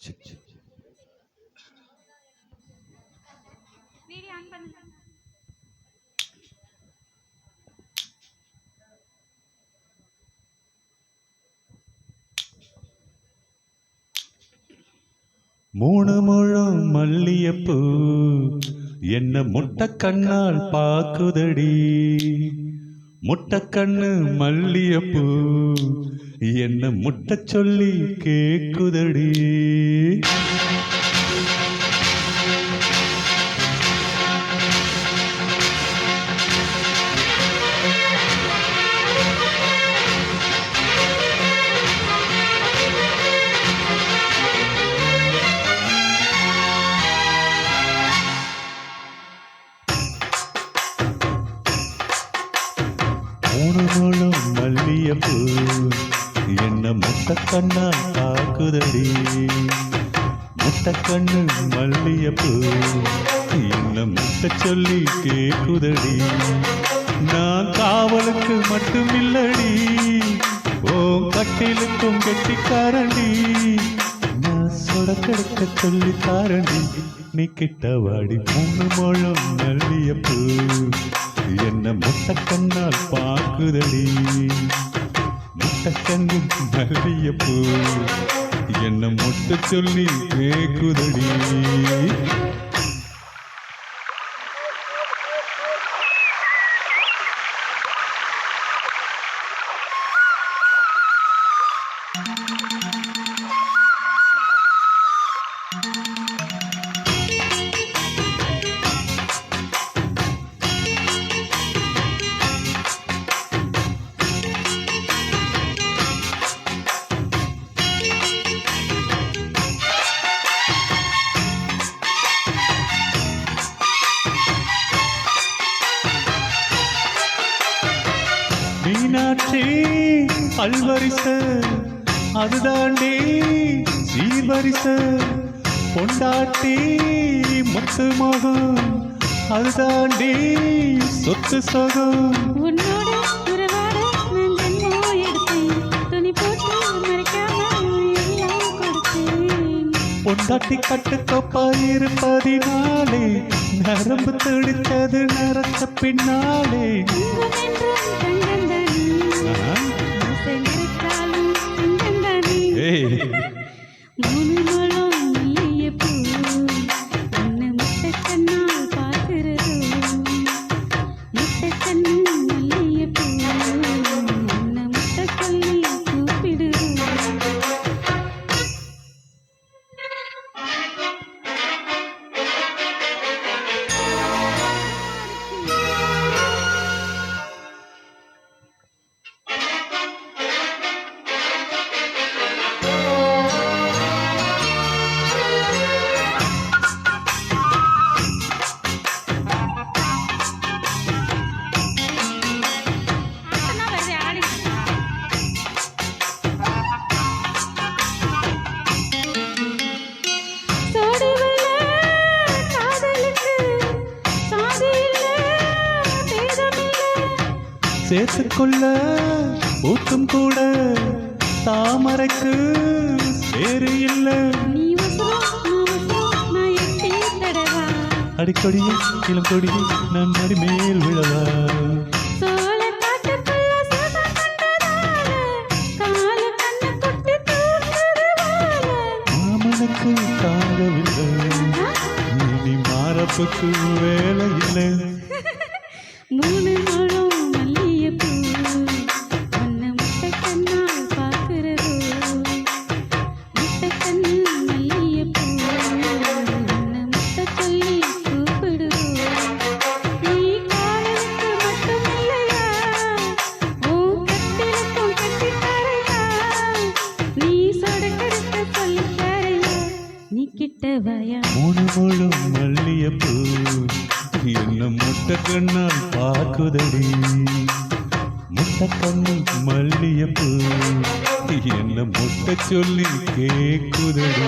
சரி. மூணு முழம் மல்லியப்பூ என்ன முட்டை கண்ணால் பாக்குதடி. முட்டை கண்ணு மல்லியப்பூ என்ன முட்டை சொல்லி கேக்குதடி. மூணு முழம் மல்லியப்பூ என்ன முட்டை கண்ணால் பாக்குதடி. முட்டை கண்ணு மல்லியப்பூ என்ன முட்டை சொல்லி கேக்குதடி. நான் காவலுக்கு மட்டுமில்லடி, ஓ கட்டிலுக்கும் கெட்டிக்காரண்டி. நான் சொடக்கெடுக்க சொல்லி தாரண்டி, நீ கிட்ட வாடி. மூணு முழம் மல்லியப்பூ என்ன முட்டை கண்ணால் பாக்குதடி. முட்டை கண்ணு மல்லியப்பூ என்ன முட்டை சொல்லி கேக்குதடி. மீனாட்சி பல்வரிச அதுதாண்டி சீர்வரிச. பொண்டாட்டி முத்து மகம் அதுதாண்டி சொத்து சகம். பொண்டாட்டி கட்டுக்கோப்பா இருப்பதினாலே நரம்பு துடித்தது நரத்த பின்னாலே. மூணு முழம் மல்லியப்பூ என்ன முட்டை கண்ணால் பார்க்கிறதோ. முட்டை கண்ணு மல்லியப்பூ என்ன முட்டை சொல்லி கூப்பிடுதோ. சேர்த்துக்கொள்ள ஊக்கம் கூட தாமரைக்கு சேரு இல்ல. அடிக்கொடியே இளம் கொடியே நான் மடி மேல் விழவா. மாமனுக்கு தாங்கவில்லை இனி மாறப்புக்கு வேலை இல்லை. மூணு முழம் மல்லியப்பூ என்ன முட்டை கண்ணால் பார்க்கிறதோ. முட்டை கண்ணு மல்லியப்பூ என்ன முட்டை சொல்லி கூப்பிடுதோ. நீ காதலுக்கு மட்டும் இல்லையா, உன் கட்டிலுக்கும் கட்டித்தாரையா. நீ சொடக்கெடுக்க சொல்லி தாரையா, நீ கிட்ட வாயா. மூணு முழம் மல்லியப்பூ என்ன முட்டை கண்ணால் பாக்குதடி. முட்டை கண்ணு மல்லியப்பூ என்ன முட்டை சொல்லி கேக்குதடி.